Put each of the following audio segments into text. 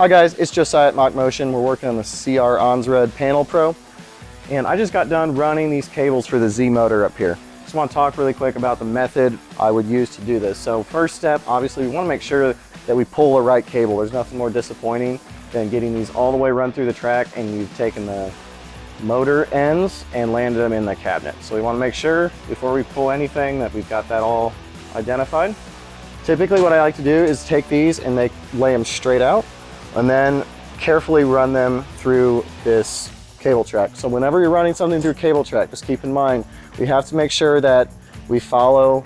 Hi guys, it's Josiah at MachMotion. We're working on the CR Onsrud Panel Pro, and I just got done running these cables for the Z motor up here. Just want to talk really quick about the method I would use to do this. So first step, obviously we want to make sure that we pull the right cable. There's nothing more disappointing than getting these all the way run through the track and you've taken the motor ends and landed them in the cabinet. So we want to make sure before we pull anything that we've got that all identified. Typically what I like to do is take these and lay them straight out and then carefully run them through this cable track. So whenever you're running something through cable track, just keep in mind, we have to make sure that we follow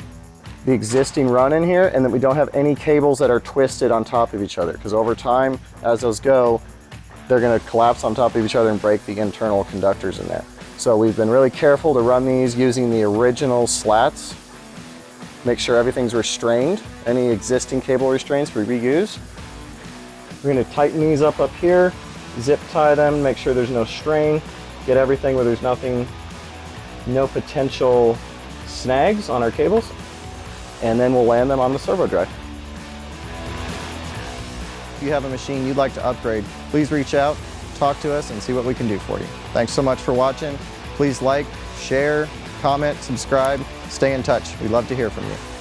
the existing run in here and that we don't have any cables that are twisted on top of each other, because over time, as those go, they're gonna collapse on top of each other and break the internal conductors in there. So we've been really careful to run these using the original slats. Make sure everything's restrained. Any existing cable restraints we reuse. We're gonna tighten these up here, zip tie them, make sure there's no strain, get everything where there's nothing, no potential snags on our cables, and then we'll land them on the servo drive. If you have a machine you'd like to upgrade, please reach out, talk to us, and see what we can do for you. Thanks so much for watching. Please like, share, comment, subscribe, stay in touch. We'd love to hear from you.